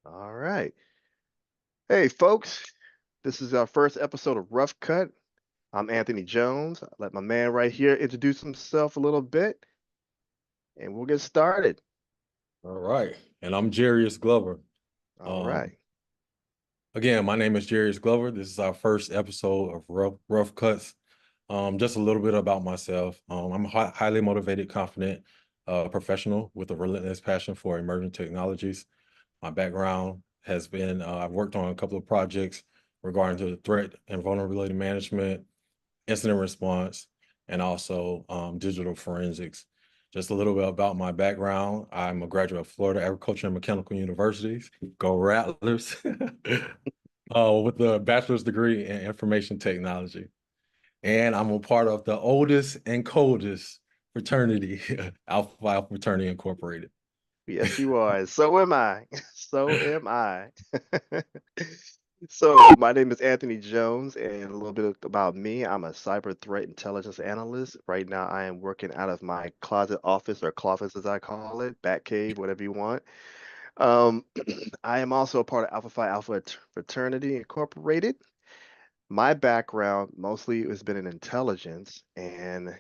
All right. Hey, folks, this is our first episode of Rough Cut. I'm Anthony Jones. I'll let my man right here introduce himself a little bit, and we'll get started. All right. And I'm Jarius Glover. All Um, right. Again, my name is Jarius Glover. This is our first episode of Rough Cuts. Just a little bit about myself. I'm a highly motivated, confident professional with a relentless passion for emerging technologies. My background has been I've worked on a couple of projects regarding to threat and vulnerability management, incident response, and also digital forensics. Just a little bit about my background. I'm a graduate of Florida Agriculture and Mechanical Universities. Go Rattlers! With a bachelor's degree in information technology. And I'm a part of the oldest and coldest fraternity, Alpha Phi Alpha Fraternity Incorporated. Yes, you are. And so am I. So am I. So, my name is Anthony Jones, and a little bit about me. I'm a cyber threat intelligence analyst. Right now, I am working out of my closet office or closet, as I call it, bat cave, whatever you want. Um, I am also a part of Alpha Phi Alpha Fraternity Incorporated. My background mostly has been in intelligence, and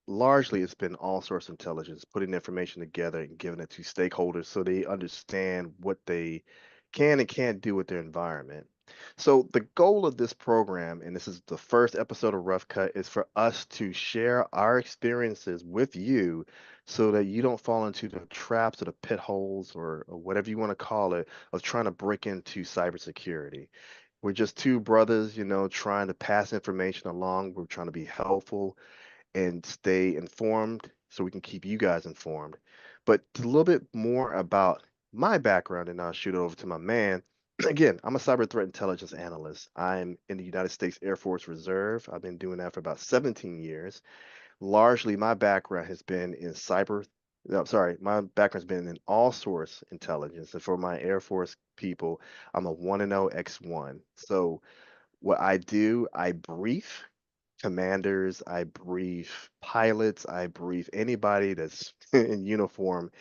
largely it's been all source intelligence, putting information together and giving it to stakeholders so they understand what they can and can't do with their environment. So the goal of this program, and this is the first episode of Rough Cut, is for us to share our experiences with you so that you don't fall into the traps or the pit holes or whatever you want to call it of trying to break into cybersecurity. We're just two brothers, trying to pass information along. We're trying to be helpful and stay informed so we can keep you guys informed. But a little bit more about my background, and I'll shoot it over to my man. Again, I'm a cyber threat intelligence analyst. I'm in the United States Air Force Reserve. I've been doing that for about 17 years. Largely, my background has been in cyber. No, sorry, my background's been in all source intelligence. And for my Air Force people, I'm a 1 and 0 X1. So what I do, I brief commanders, I brief pilots, I brief anybody that's in uniform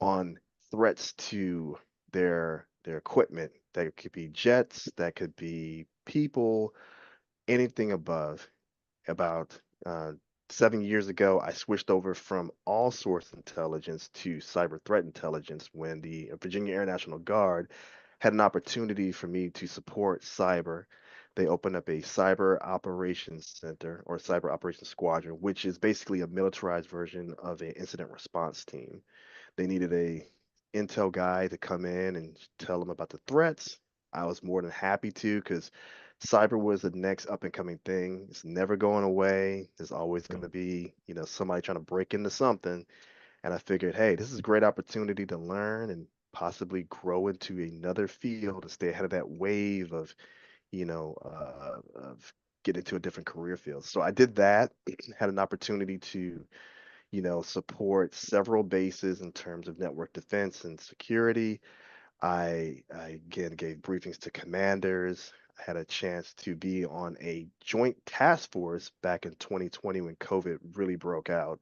on threats to their equipment. That could be jets, that could be people, anything above. About 7 years ago, I switched over from all source intelligence to cyber threat intelligence when the Virginia Air National Guard had an opportunity for me to support cyber. They opened up a cyber operations center or cyber operations squadron, which is basically a militarized version of an incident response team. They needed a intel guy to come in and tell them about the threats. I was more than happy to because cyber was the next up and coming thing. It's never going away. There's always going to be, somebody trying to break into something. And I figured, hey, this is a great opportunity to learn and possibly grow into another field and stay ahead of that wave of getting into a different career field. So I did that, had an opportunity to support several bases in terms of network defense and security. I again gave briefings to commanders. I had a chance to be on a joint task force back in 2020 when COVID really broke out,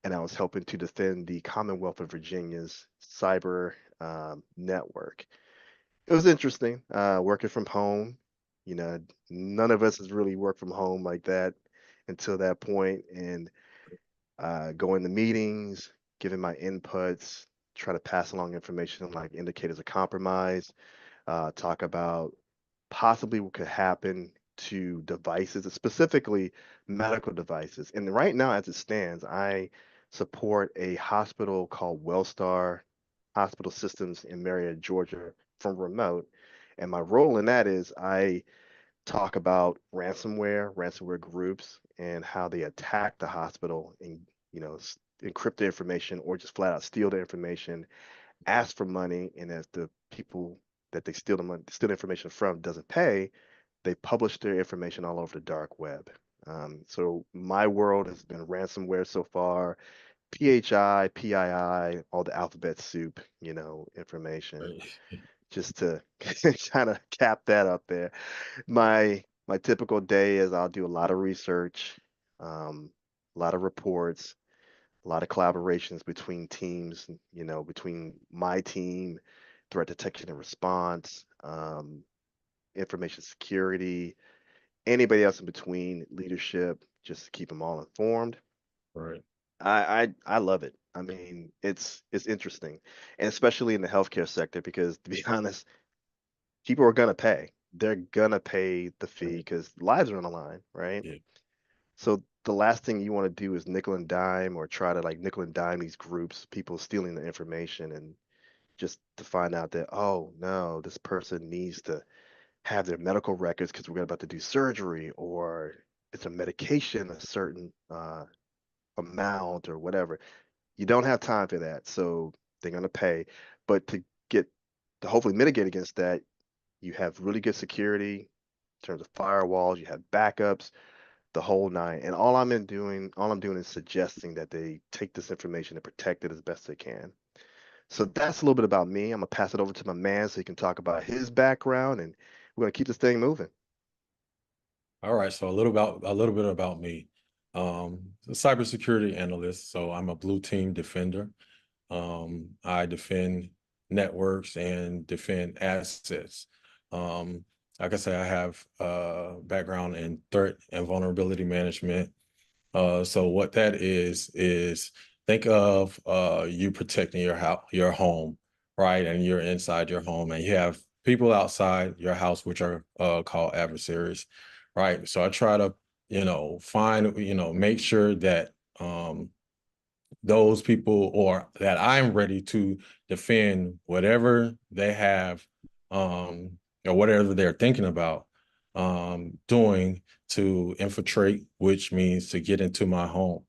and I was helping to defend the Commonwealth of Virginia's cyber network. It was interesting, working from home. You know, none of us has really worked from home like that until that point, and going to meetings, giving my inputs, try to pass along information like indicators of compromise, talk about possibly what could happen to devices, specifically medical devices. And right now, as it stands, I support a hospital called Wellstar Hospital Systems in Marietta, Georgia, from remote. And my role in that is I talk about ransomware groups, and how they attack the hospital and encrypt the information or just flat out steal the information, ask for money, and if the people that they steal the information from doesn't pay, they publish their information all over the dark web. So my world has been ransomware so far, PHI, PII, all the alphabet soup, information, just to kind of cap that up there. My typical day is I'll do a lot of research, a lot of reports, a lot of collaborations between teams, between my team, threat detection and response, information security, anybody else in between, leadership, just to keep them all informed. Right. I love it. I mean, it's interesting, and especially in the healthcare sector, because to be honest, people are gonna pay. They're gonna pay the fee Right. because lives are on the line, right? Yeah. So the last thing you want to do is nickel and dime or try to like nickel and dime these groups, people stealing the information and just to find out that, oh no, this person needs to have their medical records because we're about to do surgery or it's a medication, a certain amount or whatever. You don't have time for that. So they're going to pay. But get to hopefully mitigate against that, you have really good security in terms of firewalls, you have backups, the whole nine. And all I'm doing is suggesting that they take this information and protect it as best they can. So that's a little bit about me. I'm gonna pass it over to my man so he can talk about his background, and we're gonna keep this thing moving. All right. So a little bit about me. A cybersecurity analyst. So I'm a blue team defender. I defend networks and defend assets. Um, like I said, I have background in threat and vulnerability management. So what that is think of you protecting your house, your home, right? And you're inside your home, and you have people outside your house, which are called adversaries, right? So I try to, find, make sure that those people or that I'm ready to defend whatever they have or whatever they're thinking about doing to infiltrate, which means to get into my home.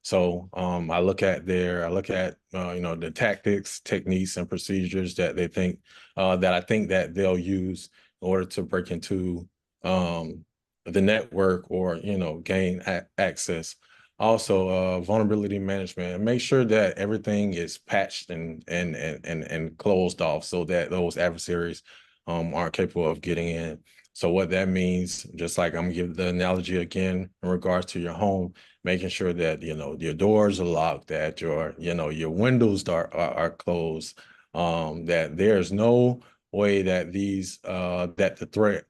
So I look at the tactics, techniques, and procedures that they think that I think that they'll use in order to break into the network or gain access. Also, vulnerability management, and make sure that everything is patched and closed off so that those adversaries aren't capable of getting in. So what that means, just like I'm gonna give the analogy again in regards to your home, making sure that your doors are locked, that your windows are closed, that there's no way that that the threat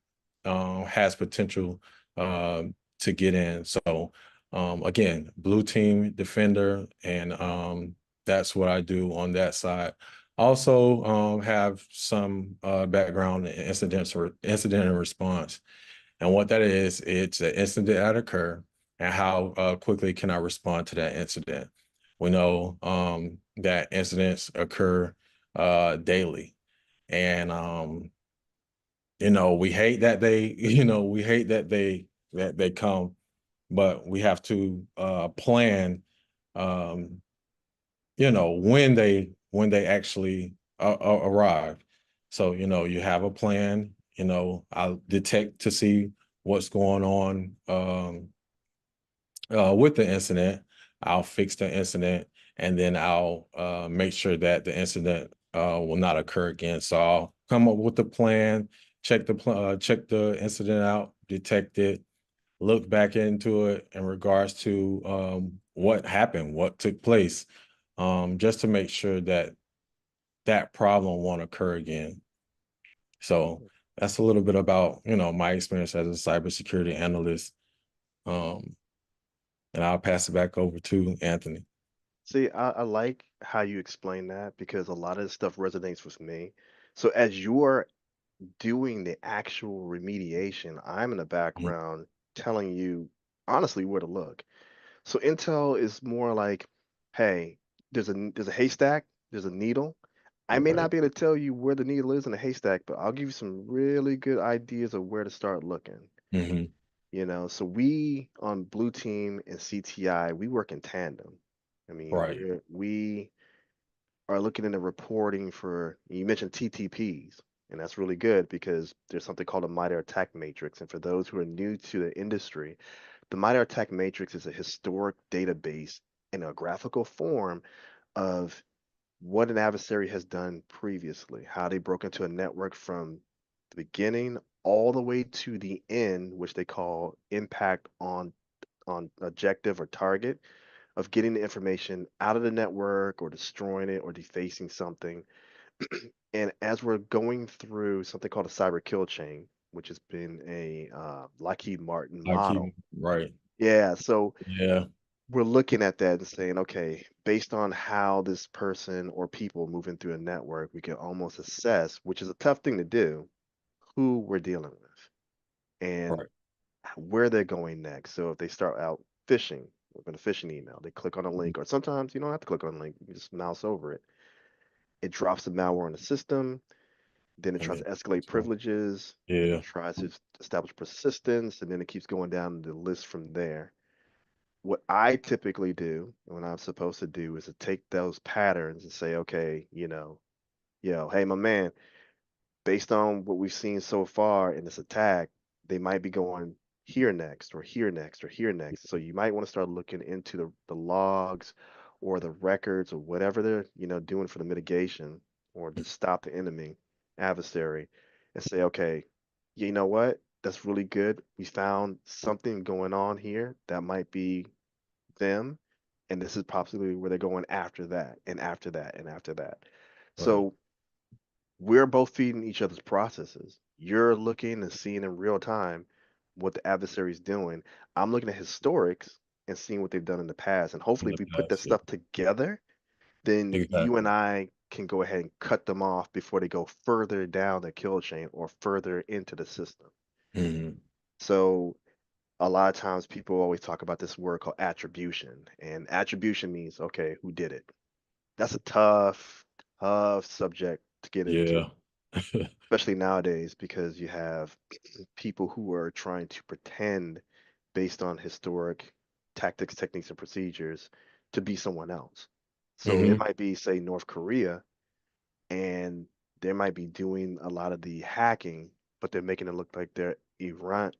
has potential to get in. So again, blue team defender, and that's what I do on that side. Also, have some background in incident and response, and what that is, it's an incident that occur, and how quickly can I respond to that incident. We know that incidents occur daily, and we hate that they, we hate that they come, but we have to plan um when they actually arrive. So you have a plan. I'll detect to see what's going on with the incident. I'll fix the incident, and then I'll make sure that the incident will not occur again. So I'll come up with the plan, check the incident out, detect it, look back into it in regards to what happened, what took place, just to make sure that that problem won't occur again. So that's a little bit about my experience as a cybersecurity analyst. Um, and I'll pass it back over to Anthony. See, I like how you explain that because a lot of this stuff resonates with me. So as you're doing the actual remediation, I'm in the Mhm. background telling you honestly where to look. So Intel is more like, hey, there's a haystack, there's a needle. I may Right. not be able to tell you where the needle is in the haystack, but I'll give you some really good ideas of where to start looking. Hmm. So we on Blue Team and CTI, we work in tandem. I mean, Right. we are looking into reporting for, you mentioned TTPs, and that's really good because there's something called a MITRE ATT&CK matrix. And for those who are new to the industry, the MITRE ATT&CK matrix is a historic database in a graphical form of what an adversary has done previously, how they broke into a network from the beginning all the way to the end, which they call impact on objective or target of getting the information out of the network or destroying it or defacing something. And as we're going through something called a cyber kill chain, which has been a Lockheed Martin IT, model. right. Yeah, so Yeah, we're looking at that and saying, okay, based on how this person or people moving through a network, we can almost assess, which is a tough thing to do, who we're dealing with and right. where they're going next. So if they start out phishing, with a phishing email, they click on a link, or sometimes you don't have to click on a link, you just mouse over it. It drops the malware in the system, then it And tries then, to escalate so, privileges, yeah, tries to establish persistence, and then it keeps going down the list from there. What I typically do, what I'm supposed to do, is to take those patterns and say, okay, hey, my man, based on what we've seen so far in this attack, they might be going here next, or here next, or here next. So you might want to start looking into the logs or the records or whatever they're, doing for the mitigation or to stop the enemy adversary and say, okay, you know what? That's really good. We found something going on here that might be them, and this is possibly where they're going after that, and after that, and after that. right. So we're both feeding each other's processes. You're looking and seeing in real time what the adversary's doing. I'm looking at historics and seeing what they've done in the past. And In hopefully, the if we put that past, yeah, stuff together, then you and exactly. I can go ahead and cut them off before they go further down the kill chain or further into the system. Hmm. So a lot of times people always talk about this word called attribution. And attribution means, okay, who did it? That's a tough subject to get into, Yeah. especially nowadays, because you have people who are trying to pretend based on historic tactics, techniques, and procedures to be someone else. So it Hmm. might be, say, North Korea, and they might be doing a lot of the hacking, but they're making it look like they're Iran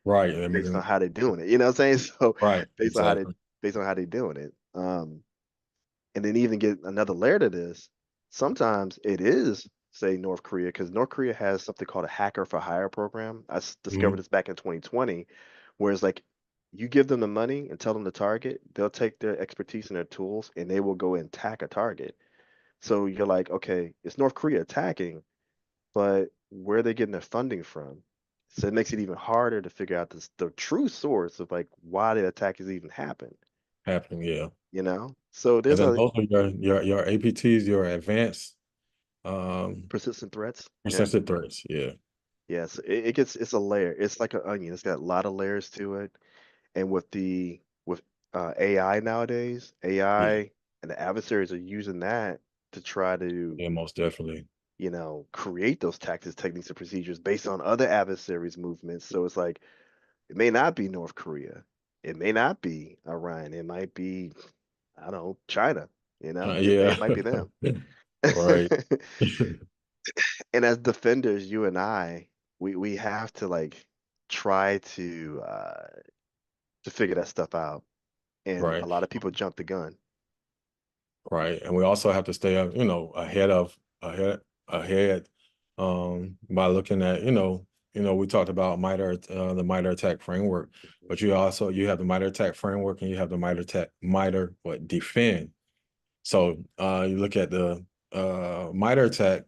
Right. They're based on making, how they're doing it. You know what I'm saying? So right, based on how they exactly. based on how they're doing it. And then even get another layer to this, sometimes it is, say, North Korea, because North Korea has something called a hacker for hire program. Discovered Hmm. this back in 2020, where it's like you give them the money and tell them to target, they'll take their expertise and their tools and they will go and attack a target. So you're like, okay, it's North Korea attacking, but where are they getting their funding from? So it makes it even harder to figure out the true source of like why the attack has even happened, Happening, yeah. you know? So And there's then a those are your APTs, your advanced um persistent threats. Yeah. persistent threats. Yeah. Yes, it's a layer. It's like an onion. It's got a lot of layers to it. And with AI nowadays, Yeah. AI and the adversaries are using that to try to, Yeah, most definitely. create those tactics, techniques, and procedures based on other adversaries' movements. So it's like it may not be North Korea. It may not be Iran. It might be, I don't know, China. It Yeah. might be them. Right. And as defenders, you and I, we have to like try to figure that stuff out. And a Right. lot of people jump the gun. Right. And we also have to stay up, ahead of ahead by looking at, we talked about the MITRE attack framework, but you have the MITRE attack framework and you have the MITRE what defend. So you look at the MITRE attack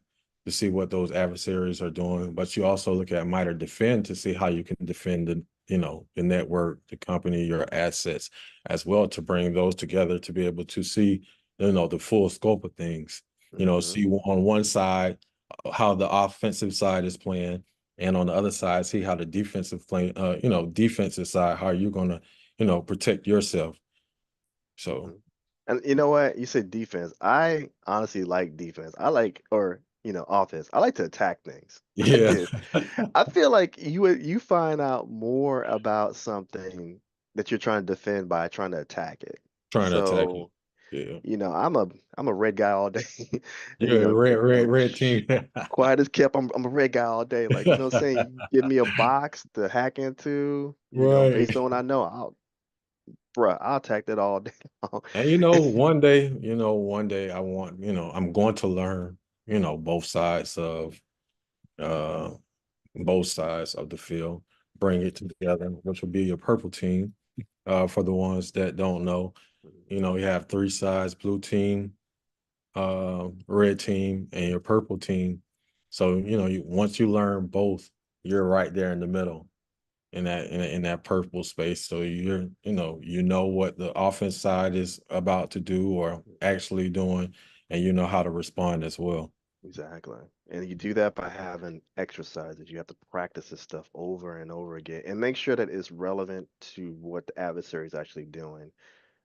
to see what those adversaries are doing, but you also look at MITRE defend to see how you can defend the network, the company, your assets as well, to bring those together to be able to see, the full scope of things. Hmm. See on one side how the offensive side is playing, and on the other side, see how the defensive side, how you're gonna, protect yourself. So Hmm. And you know what? You said defense. I honestly like defense. I like, or offense. I like to attack things. I yeah. do. I feel like you find out more about something that you're trying to defend by trying to attack it. Trying to attack it. So, Yeah. I'm a red guy all day. And, Yeah, red team. quiet as kept. I'm a red guy all day. Like, what I'm saying? You give me a box to hack into, Right. based on what I know, I'll attack that all day long. And one day I want, I'm going to learn, both sides of uh both sides of the field, bring it together, which will be your purple team. For the ones that don't know, you have three sides, blue team, red team and your purple team. So, once you learn both, you're right there in the middle in that purple space. So you know what the offense side is about to do or actually doing, and you know how to respond as well. Exactly. And you do that by having exercises. You have to practice this stuff over and over again and make sure that it's relevant to what the adversary is actually doing.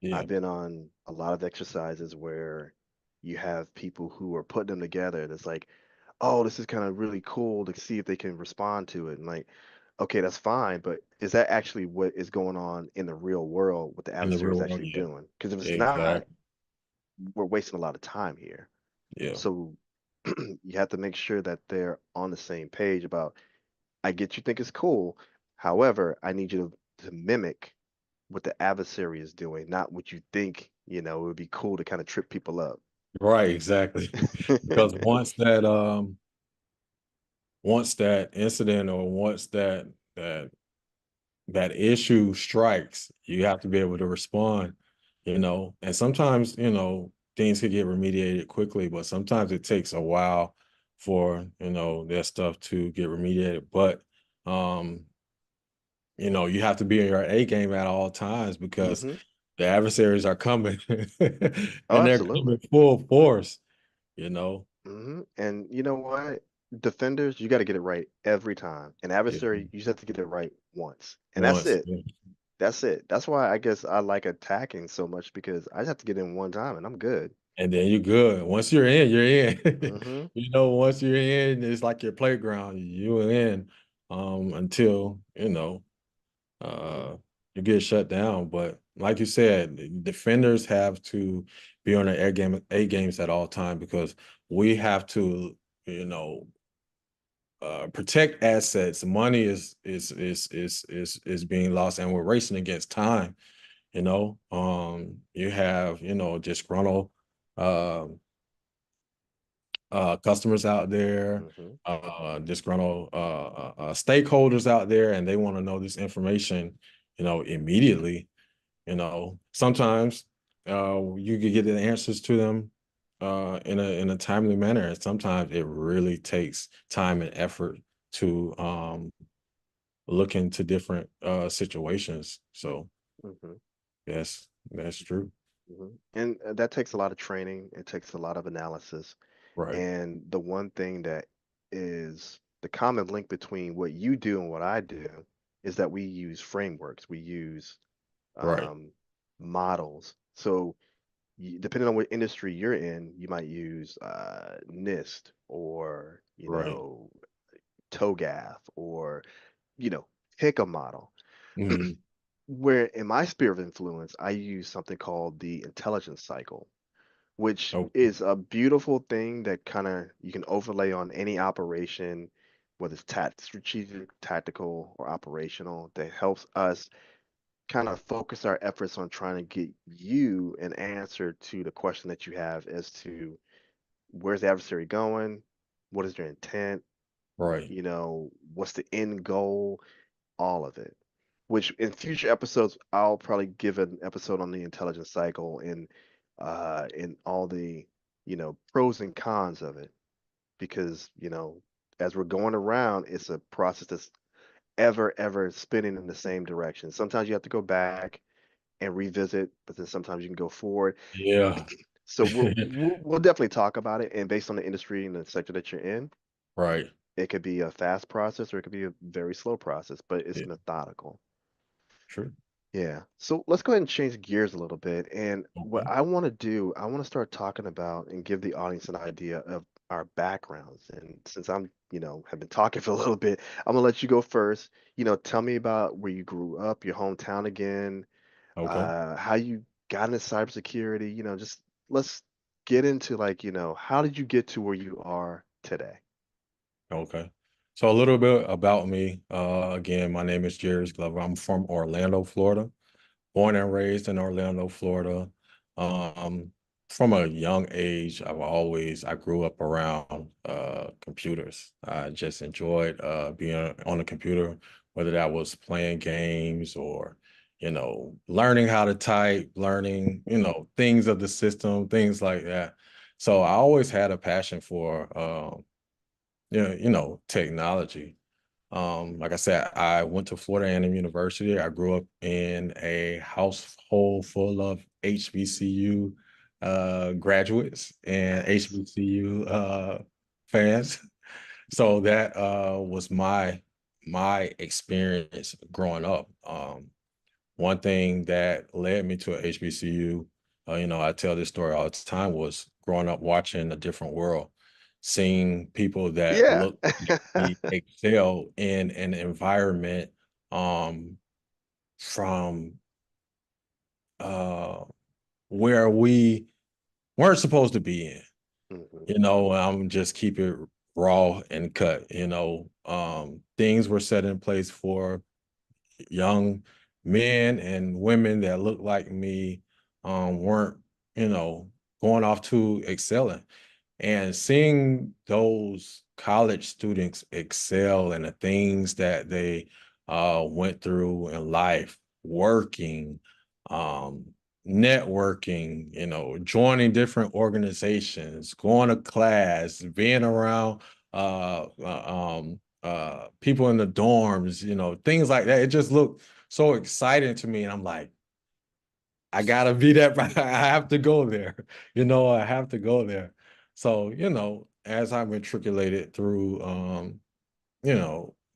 Yeah, I've been on a lot of exercises where you have people who are putting them together. And it's like, oh, this is kind of really cool to see if they can respond to it. And like, okay, that's fine, but is that actually what is going on in the real world, what the in the adversary real is world, actually yeah, doing? Because if it's not, exactly. we're wasting a lot of time here. Yeah, So you have to make sure that they're on the same page about, I get you think it's cool. However, I need you to mimic what the adversary is doing, not what you think, it would be cool to kind of trip people up. right, exactly. Because once that incident or once that that issue strikes, you have to be able to respond, and sometimes, things could get remediated quickly, but sometimes it takes a while for, that stuff to get remediated. But, um, you have to be in your A game at all times because Hmm. the adversaries are coming Oh, and they're absolutely. coming full force, you know. And you know what? Defenders, you got to get it right every time. An Yeah, adversary, you just have to get it right once. And that's once. it. That's it. That's why I guess I like attacking so much because I just have to get in one time and I'm good. And then you're good. Once you're in, you're in. Hmm. Once you're in, it's like your playground. You're in until, uh you get shut down. But like you said, defenders have to be on their A games at all time because we have to, you know, protect assets. Money is being lost and we're racing against time. You have, disgruntled um customers out there, Hmm. disgruntled stakeholders out there, and they want to know this information, immediately. Sometimes you can get the answers to them in a timely manner, and sometimes it really takes time and effort to look into different situations. So Hmm. yes, that's true. And that takes a lot of training. It takes a lot of analysis. Right, And the one thing that is the common link between what you do and what I do is that we use frameworks, we use right, um, models. So depending on what industry you're in, you might use NIST or, right. TOGAF or, you know, pick a model. Mhm. Where in my sphere of influence, I use something called the intelligence cycle, which Oh, is a beautiful thing that kind of you can overlay on any operation, whether it's strategic, tactical, or operational, that helps us kind of focus our efforts on trying to get you an answer to the question that you have as to where's the adversary going, what is their intent, right, what's the end goal, all of it. Which in future episodes, I'll probably give an episode on the intelligence cycle and all the, pros and cons of it. Because, as we're going around, it's a process that's ever spinning in the same direction. Sometimes you have to go back and revisit, but then sometimes you can go forward. yeah. So we'll definitely talk about it. And based on the industry and the sector that you're in, Right. it could be a fast process or it could be a very slow process, but it's Yeah, methodical. true. Yeah. So let's go ahead and change gears a little bit. And what Okay. I want to do, I want to start talking about and give the audience an idea of our backgrounds. And since I'm, have been talking for a little bit, I'm gonna let you go first. Tell me about where you grew up, your hometown again, Okay. how you got into cybersecurity. Just let's get into like, how did you get to where you are today? Okay. So a little bit about me. Again, my name is Jarius Glover. I'm from Orlando, Florida. Born and raised in Orlando, Florida. Um, from a young age, I grew up around computers. I just enjoyed being on the computer, whether that was playing games or, learning how to type, learning, things of the system, things like that. So I always had a passion for technology. Like I said, I went to Florida A&M University. I grew up in a household full of HBCU graduates and Nice. HBCU fans. So that was my experience growing up. One thing that led me to a HBCU, I tell this story all the time, was growing up watching a different world, seeing people that Yeah. look like me excel in an environment um, from uh, where we weren't supposed to be in. Mhm. I'm just keep it raw and cut. Things were set in place for young men and women that looked like me, weren't, going off to excelling. And seeing those college students excel in the things that they went through in life, working, um, networking, joining different organizations, going to class, being around people in the dorms, things like that. It just looked so exciting to me. And I'm like, I gotta be that. I have to go there. I have to go there. So, as I matriculated through,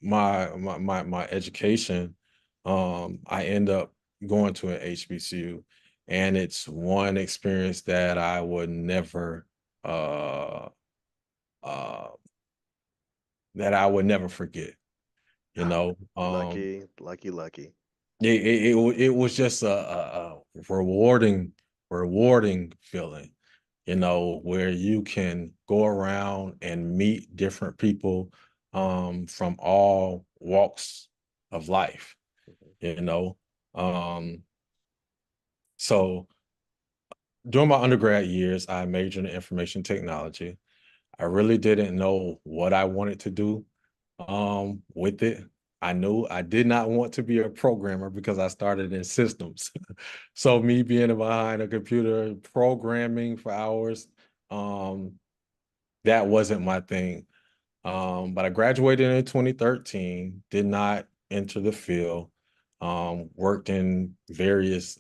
my education, I end up going to an HBCU, and it's one experience that I would never, uh, uh, forget. You Ah, know, lucky, lucky, lucky. it was just a rewarding feeling, where you can go around and meet different people from all walks of life, Mhm. you know. Um, so during my undergrad years, I majored in information technology. I really didn't know what I wanted to do with it. I knew I did not want to be a programmer because I started in systems. So me being behind a computer programming for hours, um, that wasn't my thing. But I graduated in 2013, did not enter the field, worked in various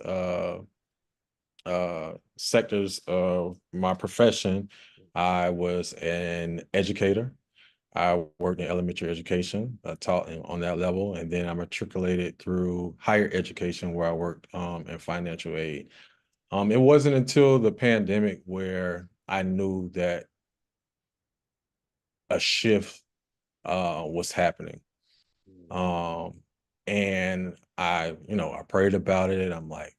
sectors of my profession. I was an educator. I worked in elementary education, taught on that level, and then I matriculated through higher education where I worked in financial aid. It wasn't until the pandemic where I knew that a shift was happening. Mhm. Um, and I prayed about it. I'm like,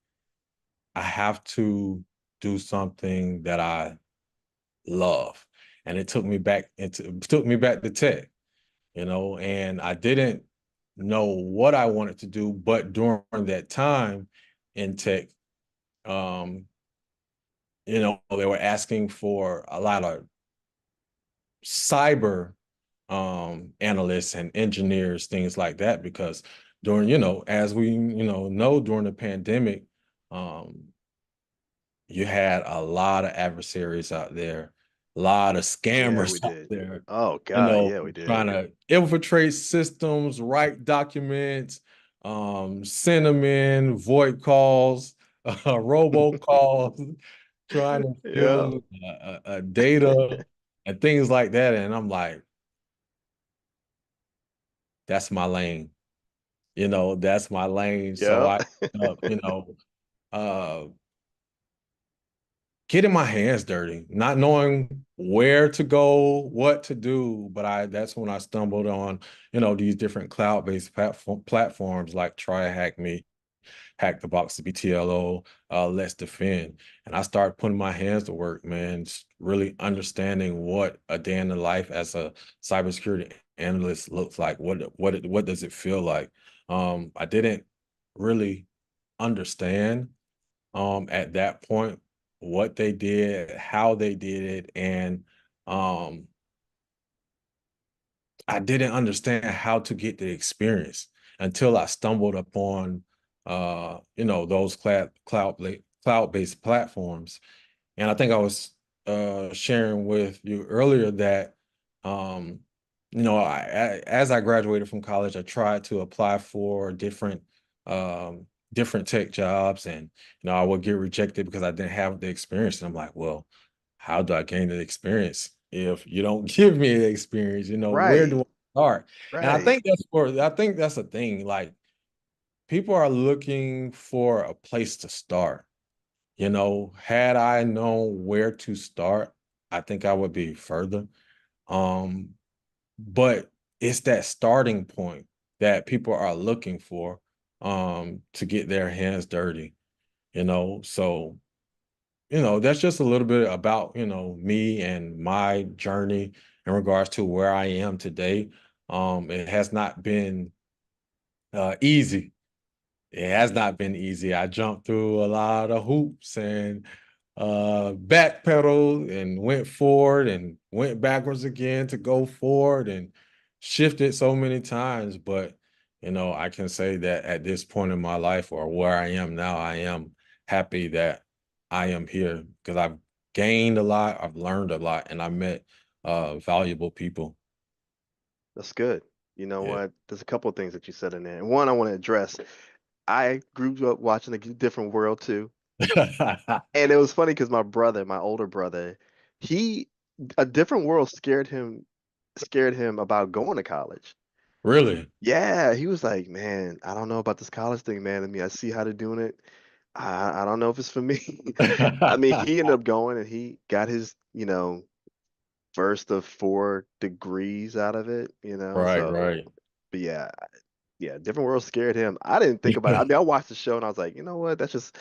I have to do something that I love. And it took me back to tech, and I didn't know what I wanted to do, but during that time in tech, um, they were asking for a lot of cyber analysts and engineers, things like that, because during, as we, know during the pandemic, um, you had a lot of adversaries out there, a lot of Yeah, scammers we out did. there, Oh God, yeah, we trying did. to infiltrate systems, write documents, send them in, void calls, robocalls, trying to Yeah. steal data and things like that. And I'm like, that's my lane. That's my lane. So Yeah. I, uh, getting my hands dirty, not knowing where to go, what to do. But that's when I stumbled on, these different cloud-based platforms like Try Hack Me, Hack the Box, BTLO, Let's Defend. And I started putting my hands to work, man, really understanding what a day in the life as a cybersecurity analyst looks like. What does it feel like? I didn't really understand at that point what they did, how they did it, and um I didn't understand how to get the experience until I stumbled upon those cloud-based platforms. And I think I was sharing with you earlier that um as I graduated from college, I tried to apply for um different tech jobs, and I would get rejected because I didn't have the experience. And I'm like, well, how do I gain the experience if you don't give me the experience? Where Right, do I start? And right. I think that's a thing. Like, people are looking for a place to start. Had I known where to start, I think I would be further. Um, but it's that starting point that people are looking for to get their hands dirty, So, that's just a little bit about, me and my journey in regards to where I am today. It has not been easy. It has not been easy. I jumped through a lot of hoops and backpedaled and went forward and went backwards again to go forward and shifted so many times. But, I can say that at this point in my life, or where I am now, I am happy that I am here because I've gained a lot, I've learned a lot, and I met valuable people. That's good. You know Yeah. what? There's a couple of things that you said in there. And one I want to address. I grew up watching a different world too. And it was funny because my brother, my older brother, he a different world scared him about going to college. Really? Yeah, he was like, man, I don't know about this college thing, man. I mean, I see how they're doing it. I don't know if it's for me. I mean, he ended up going and he got his, first of 4 degrees out of it, Right, so right. but yeah, different world scared him. I didn't think about it. I mean, I watched the show and I was like, you know what? That's just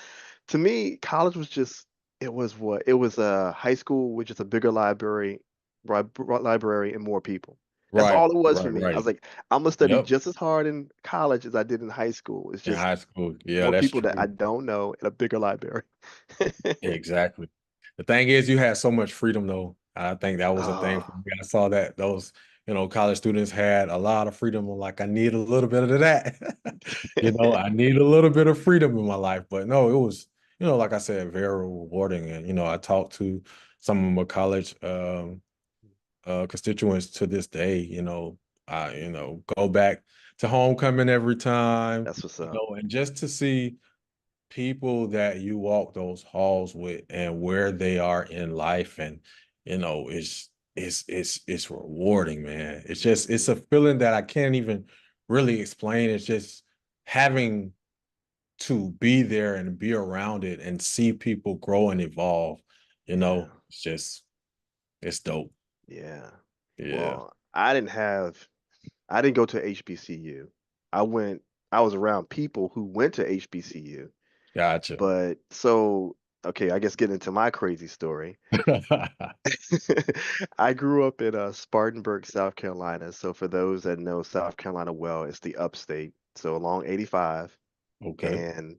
to me, college was just it was what? It was a high school with just a bigger library and more people. That's Right, all it was for right, me. I was right. like, I'm gonna study Yep. just as hard in college as I did in high school. It's In just high school. Yeah, more that's people that I true. don't know in a bigger library. Exactly. The thing is, you had so much freedom, though. I think that was a thing for Oh, me. I saw that those, college students had a lot of freedom. I'm like, I need a little bit of that. I need a little bit of freedom in my life. But no, it was, like I said, very rewarding. And, I talked to some of my college constituents to this day. I, go back to homecoming every time, that's what's up. and just to see people that you walk those halls with and where they are in life, and it's rewarding, man. It's a feeling that I can't even really explain. It's just having to be there and be around it and see people grow and evolve. Yeah, It's dope. yeah. Yeah. Well, I didn't go to HBCU. I went, I was around people who went to HBCU. Gotcha. But so, okay, I guess getting into my crazy story. I grew up in Spartanburg, South Carolina. So for those that know South Carolina well, it's the upstate. So along 85, Okay. and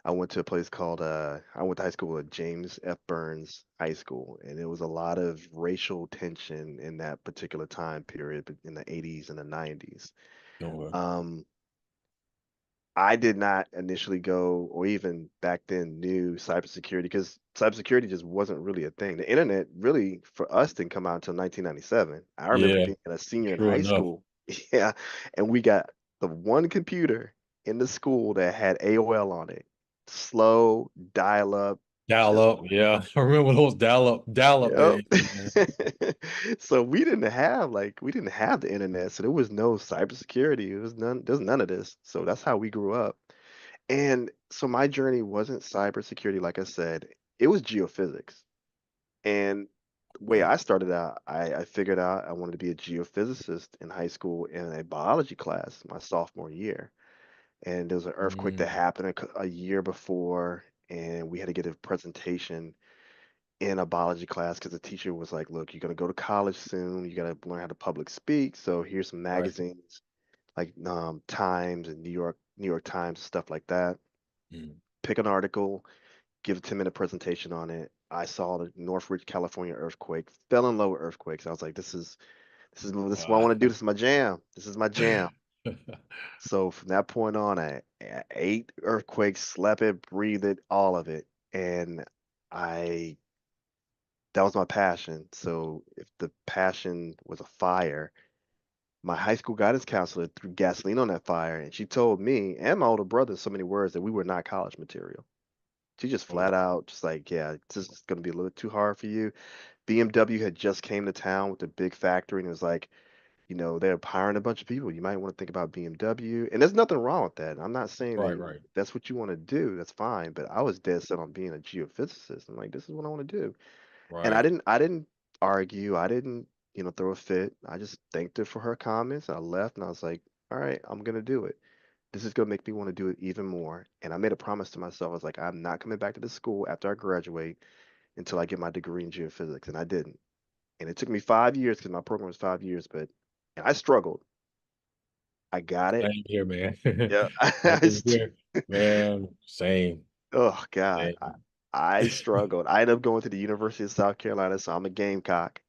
I went to high school at James F. Burns High School, and it was a lot of racial tension in that particular time period, but in the 80s and the 90s. Okay. Um, I did not initially go or even back then knew cybersecurity because cybersecurity just wasn't really a thing. The internet really for us didn't come out until 1997. I remember Yeah, being a senior in true high enough. school. Yeah, and we got the one computer in the school that had AOL on it. Slow, dial up, Dial just up, yeah. I remember those dial up yep. days, man. So we didn't have the internet, so there was no cybersecurity. There's none of this. So that's how we grew up. And so my journey wasn't cybersecurity, like I said, it was geophysics. And the way Okay. I started out, I figured out I wanted to be a geophysicist in high school in a biology class my sophomore year. And there was an earthquake that Mm, happened a year before, and we had to get a presentation in a biology class because the teacher was like, "Look, you're gonna go to college soon. You gotta learn how to public speak. So here's some right. magazines like Times and New York Times, stuff like that. Mm. Pick an article, give a 10-minute presentation on it. I saw the Northridge, California earthquake, fell in love with earthquakes. I was like, this is what I Wow. want to do. This is my jam. This is my jam. So from that point on, I ate earthquakes, slept it, breathed it, all of it. And I that was my passion. So if the passion was a fire, my high school guidance counselor threw gasoline on that fire, and she told me and my older brother so many words that we were not college material. She just Oh, flat out just like, yeah, this is going to be a little too hard for you. BMW had just came to town with a big factory, and it was like, they're hiring a bunch of people. You might want to think about BMW. And there's nothing wrong with that. I'm not saying right, that right, that's what you want to do. That's fine. But I was dead set on being a geophysicist. I'm like, this is what I want to do. And I right. didn't I didn't argue. I didn't, throw a fit. I just thanked her for her comments. I left and I was like, all right, I'm gonna do it. This is gonna make me want to do it even more. And I made a promise to myself. I was like, I'm not coming back to this school after I graduate until I get my degree in geophysics. And I didn't. And it took me 5 years because my program was 5 years, but and I struggled. I got it. Same here, man. Yeah. Same here, man. Same, Oh God. same. I struggled. I ended up going to the University of South Carolina, so I'm a Gamecock.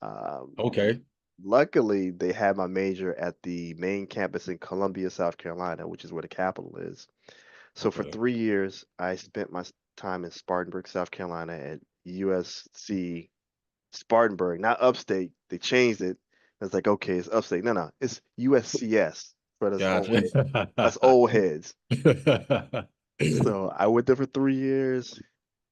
Um, Okay, Luckily, they had my major at the main campus in Columbia, South Carolina, which is where the capital is. So for okay. 3 years, I spent my time in Spartanburg, South Carolina at USC Spartanburg, not upstate. They changed it. It's like, okay, it's upstate. No, no, it's USCS for Gotcha. us old heads. So I went there for 3 years,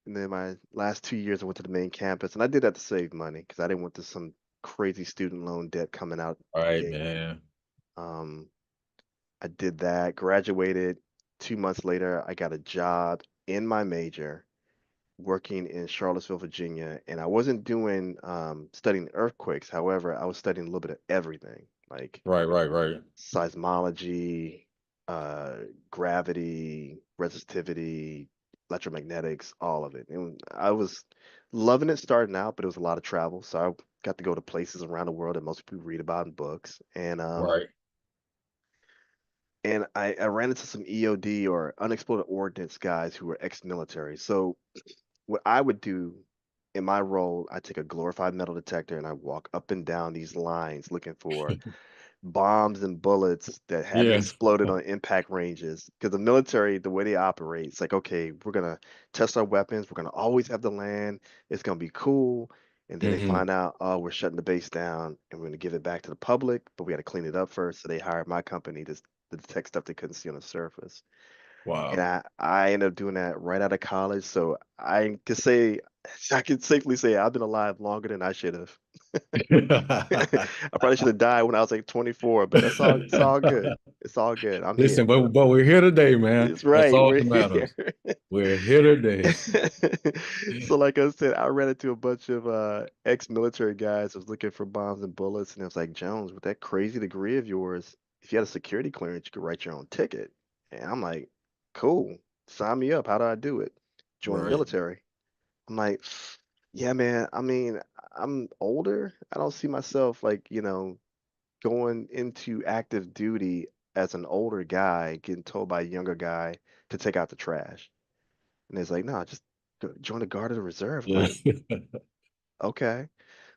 and then my last 2 years I went to the main campus, and I did that to save money because I didn't want some crazy student loan debt coming out All the right, gate. man. Um, I did that, graduated. 2 months later, I got a job in my major working in Charlottesville, Virginia, and I wasn't doing studying earthquakes. However, I was studying a little bit of everything, like Right, right, right. seismology, uh, gravity, resistivity, electromagnetics, all of it. And I was loving it starting out, but it was a lot of travel, so I got to go to places around the world that most people read about in books. Right, And I ran into some EOD or unexploded ordnance guys who were ex-military. So what I would do in my role, I take a glorified metal detector and I walk up and down these lines looking for bombs and bullets that hadn't yeah. exploded on impact ranges. Because the military, the way they operate, it's like, okay, we're gonna test our weapons, we're gonna always have the land, it's gonna be cool. And then they Hmm. find out, oh, we're shutting the base down and we're gonna give it back to the public, but we gotta clean it up first. So they hired my company to detect stuff they couldn't see on the surface. And Wow. I ended up doing that right out of college. So I can safely say I've been alive longer than I should have. I probably should have died when I was like 24, but it's all good. It's all good. I'm Listen, here. but we're here today, man. It's That's right. all We're that here. matters. We're here today. So like I said, I ran into a bunch of ex-military guys that was looking for bombs and bullets, and it was like, Jones, with that crazy degree of yours, if you had a security clearance, you could write your own ticket. And I'm like, cool, sign me up. How do I do it? Join the Right. military. I'm like, yeah, man. I mean, I'm older. I don't see myself like, going into active duty as an older guy, getting told by a younger guy to take out the trash. And it's like, no, just join the Guard of the Reserve. I'm Yeah. like, okay.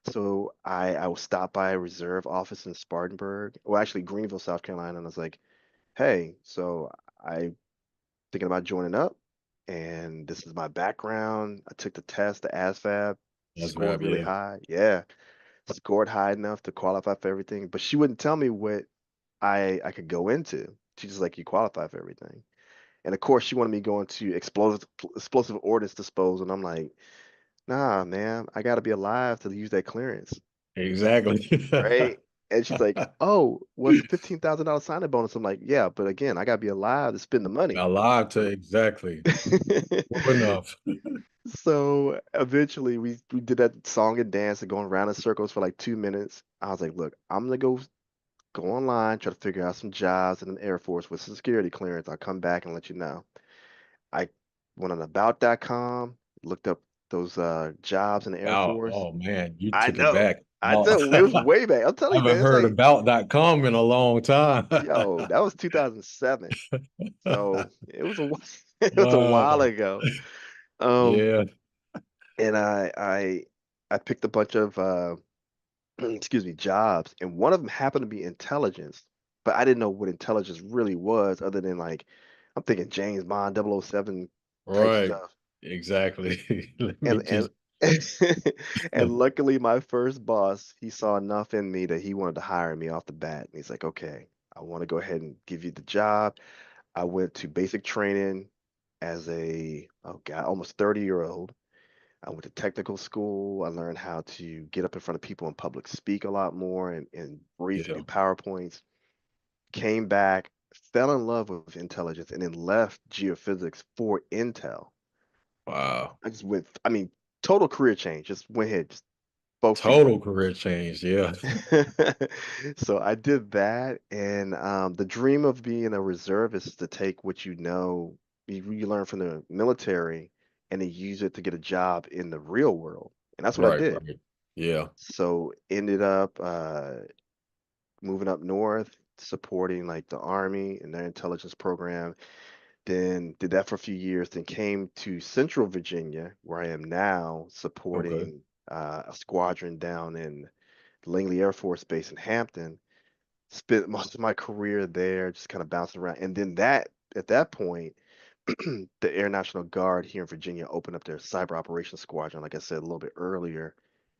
So I will stop by a reserve office in Spartanburg, well, actually Greenville, South Carolina, and I was like, hey, so I thinking about joining up, and this is my background. I took the test, the ASVAB, That's scored bad, really yeah. high. Yeah, scored high enough to qualify for everything, but she wouldn't tell me what I could go into. She's just like, you qualify for everything. And of course, she wanted me going to explosive ordnance disposal, and I'm like, nah, man, I got to be alive to use that clearance, Exactly. right? And she's like, oh, well, it's a $15,000 signing bonus. I'm like, yeah, but again, I got to be alive to spend the money. Alive to exactly. True enough. So eventually we did that song and dance and going around in circles for like 2 minutes. I was like, look, I'm gonna go online, try to figure out some jobs in the Air Force with some security clearance. I'll come back and let you know. I went on about.com, looked up those jobs in the Air About, Force. oh man, you I took it know. back. I Oh, know. It was I way back. I'm telling you, haven't man, it's heard like, about.com in a long time. yo, that was 2007. So it was a it was a while Wow. ago. Um, Yeah. and I picked a bunch of excuse me, jobs, and one of them happened to be intelligence, but I didn't know what intelligence really was other than like I'm thinking James Bond 007 type Right. stuff. Exactly. Let me And teach. And luckily, my first boss, he saw enough in me that he wanted to hire me off the bat. And he's like, okay, I want to go ahead and give you the job. I went to basic training as a, oh God, almost 30-year-old. I went to technical school. I learned how to get up in front of people in public, speak a lot more and brief and Yeah. do PowerPoints. Came back, fell in love with intelligence, and then left geophysics for Intel. Wow. I just went, I mean, total career change. Just went ahead, just both feet. Total career change. Yeah. So I did that, and the dream of being a reservist is to take what you know, you learn from the military, and then use it to get a job in the real world. And that's what I Right, did. right. Yeah. So ended up moving up north, supporting like the Army and their intelligence program. Then did that for a few years, then came to Central Virginia, where I am now, Okay. supporting a squadron down in Langley Air Force Base in Hampton. Spent most of my career there, just kind of bouncing around. And then that at that point, the Air National Guard here in Virginia opened up their cyber operations squadron, like I said a little bit earlier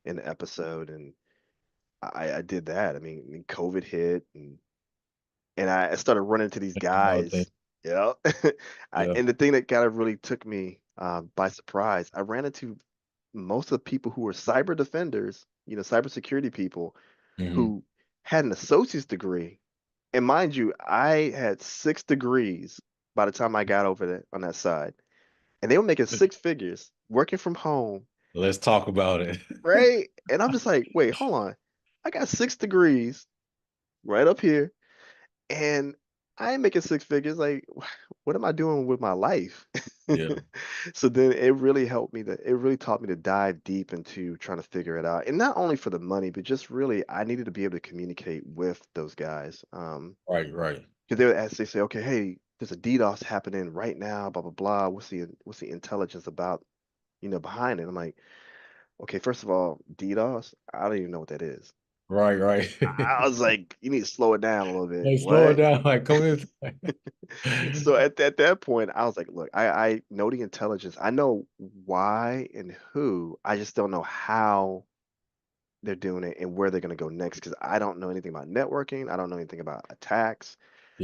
in the episode, and I did that. I mean, COVID hit, and I started running into these Another thing. guys. Yeah. Yeah. And the thing that kind of really took me by surprise, I ran into most of the people who were cyber defenders, cybersecurity people Hmm. who had an associate's degree. And mind you, I had 6 degrees by the time I got over there on that side. And they were making 6 figures, working from home, Let's talk about it. right? And I'm just like, wait, hold on. I got 6 degrees right up here and I ain't making 6 figures. Like, what am I doing with my life? Yeah. So then it really taught me to dive deep into trying to figure it out. And not only for the money, but just really, I needed to be able to communicate with those guys. Right, right. Because they say, okay, hey, there's a DDoS happening right now, blah, blah, blah. What's the intelligence about, behind it? I'm like, okay, first of all, DDoS, I don't even know what that is. Right, right. I was like, you need to slow it down a little bit. Like, slow it What? down. Like, come in. So at that point, I was like, look, I know the intelligence. I know why and who. I just don't know how they're doing it and where they're going to go next because I don't know anything about networking. I don't know anything about attacks.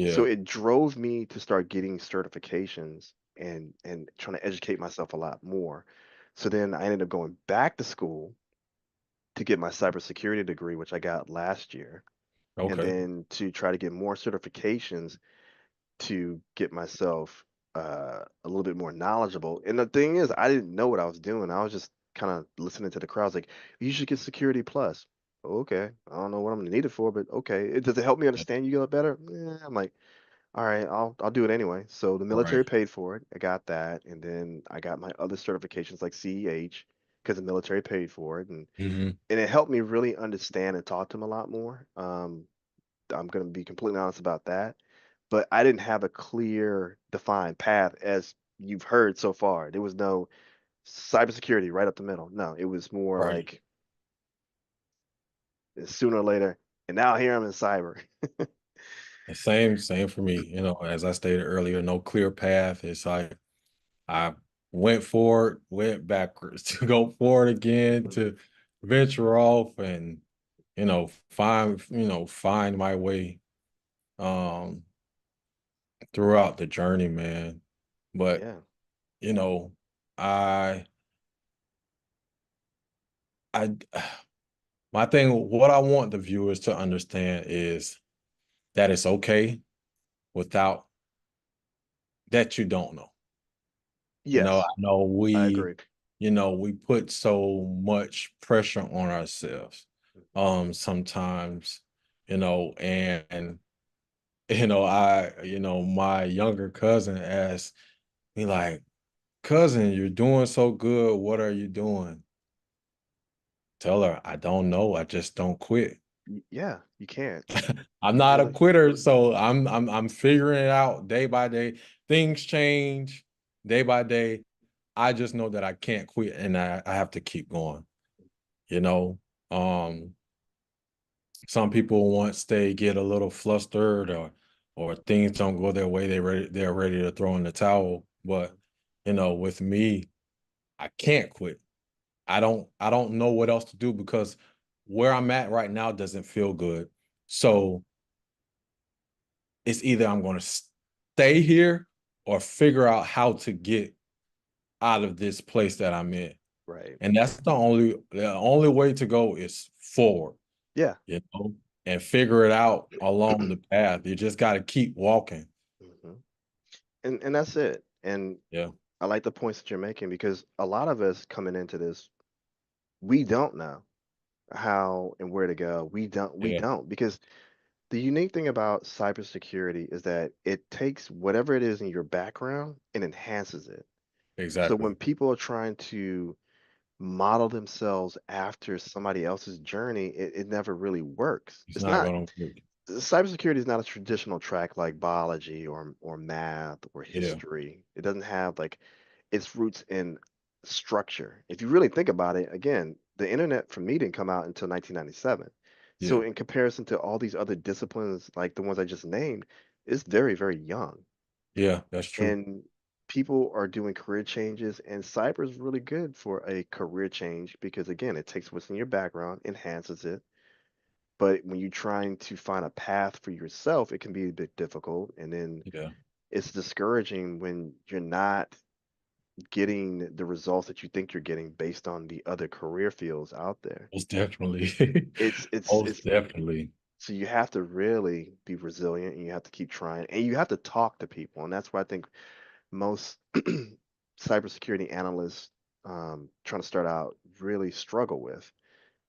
So Yeah. it drove me to start getting certifications and trying to educate myself a lot more. So then I ended up going back to school to get my cybersecurity degree, which I got last year, and Okay. then to try to get more certifications to get myself a little bit more knowledgeable. And the thing is, I didn't know what I was doing. I was just kind of listening to the crowds, like, you should get Security Plus. Okay, I don't know what I'm gonna need it for, but okay. Does it help me understand you a little better? Yeah, I'm like, all right, I'll do it anyway. So the Right. military paid for it. I got that, and then I got my other certifications like CEH because the military paid for it, Hmm. and it helped me really understand and talk to them a lot more. I'm going to be completely honest about that. But I didn't have a clear, defined path as you've heard so far. There was no cybersecurity right up the middle. No, it was more Right. like sooner or later. And now here I'm in cyber. The same for me. As I stated earlier, no clear path. It's like I went forward, went backwards to go forward again to venture off and find my way um throughout the journey, man. But Yeah. you know, I I my thing, what I want the viewers to understand is that it's okay without that you don't know. I Yes, know I agree. we put so much pressure on ourselves sometimes, and my younger cousin asked me like, cousin, you're doing so good. What are you doing? Tell her, I don't know. I just don't quit. Yeah, you can't I'm not a really. quitter, so I'm figuring it out day by day. Things change day by day. I just know that I can't quit and I have to keep going. You know, um, some people once they get a little flustered or things don't go their way, they're ready to throw in the towel. But with me, I can't quit. I don't know what else to do because where I'm at right now doesn't feel good. Mm, So it's either I'm going to stay here or figure out how to get out of this place that I'm in. right. And that's the only way to go is forward, Yeah. you know, and figure it out along the path. You just got to keep walking. hmm and that's it. And Yeah, I like the points that you're making because a lot of us coming into this, we don't know how and where to go. We yeah, don't because the unique thing about cybersecurity is that it takes whatever it is in your background and enhances it. So when exactly. people are trying to model themselves after somebody else's journey, it never really works. It's It's not not going to work. cybersecurity is not a traditional track like biology or math or Yeah, history. It doesn't have like its roots in structure. If you really think about it, again, the internet for me didn't come out until 1997. yeah, So in comparison to all these other disciplines like the ones I just named, it's very, very young. yeah, that's true. And people are doing career changes, and cyber is really good for a career change because again, it takes what's in your background, enhances it, but when you're trying to find a path for yourself, it can be a bit difficult. And then Yeah, it's discouraging when you're not getting the results that you think you're getting based on the other career fields out there. most definitely. It's Most definitely. so you have to really be resilient and you have to keep trying and you have to talk to people. And that's why I think most cybersecurity analysts trying to start out really struggle with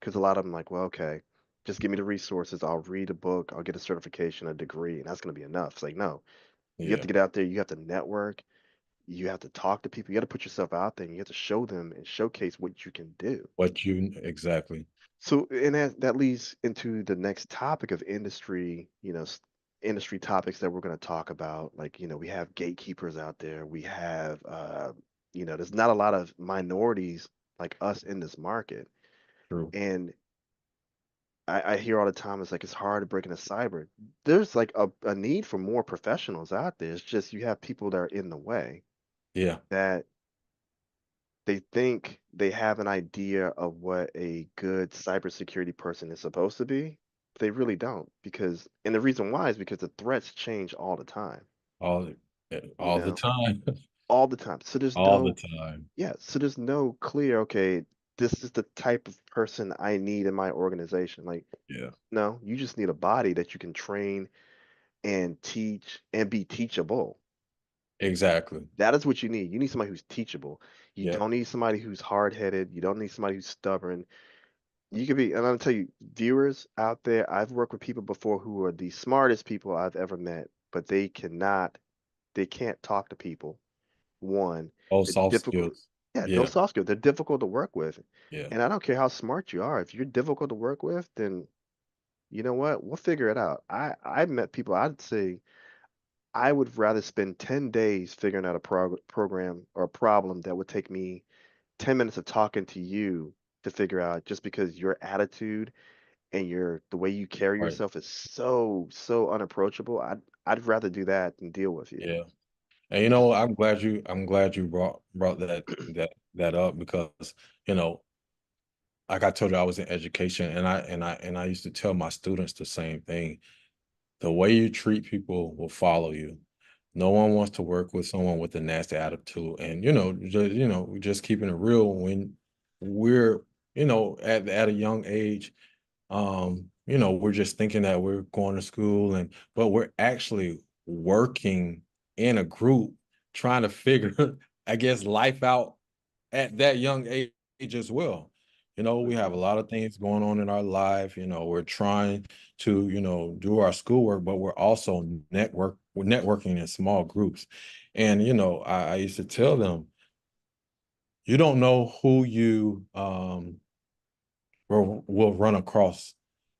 because a lot of them like, well, okay, just give me the resources. I'll read a book, I'll get a certification, a degree, and that's going to be enough. It's like, no, you have to Yeah. get out there, you have to network, you have to talk to people, you got to put yourself out there, and you have to show them and showcase what you can do. What you exactly. So, and that leads into the next topic of industry, industry topics that we're going to talk about. Like, we have gatekeepers out there. We have, there's not a lot of minorities like us in this market. True. And I hear all the time it's like it's hard to break into cyber. There's like a need for more professionals out there. It's just you have people that are in the way Yeah. that they think they have an idea of what a good cybersecurity person is supposed to be. They really don't and the reason why is because the threats change all the time, All you all the know, time. all the time. So there's All the no, time. yeah, so there's no clear, okay, this is the type of person I need in my organization. Like, Yeah. no, you just need a body that you can train and teach and be teachable. Exactly. That is what you need. You need somebody who's teachable. You Yeah. don't need somebody who's hard-headed. You don't need somebody who's stubborn. You could be, and I'm gonna tell you, viewers out there, I've worked with people before who are the smartest people I've ever met, but they can't talk to people. One, All they're soft difficult. skills. Yeah, no Yeah. soft skills. They're difficult to work with. Yeah. And I don't care how smart you are. If you're difficult to work with, then you know what? We'll figure it out. I met people, I'd say I would rather spend 10 days figuring out a program or a problem that would take me 10 minutes of talking to you to figure out just because your attitude and the way you carry Right. yourself is so unapproachable. I'd rather do that than deal with you. Yeah. And You just I'm glad you brought that up because, you know, like I told you, I was in education and I used to tell my students the same thing. The way you treat people will follow you. No one wants to work with someone with a nasty attitude. And we're just keeping it real when we're, at a young age, we're just thinking that we're going to school but we're actually working in a group trying to figure, I guess, life out at that young age as well. We have Mhm. a lot of things going on in our life. We're trying to, do our schoolwork, but we're networking in small groups. And, I used to tell them, you don't know who you will run across,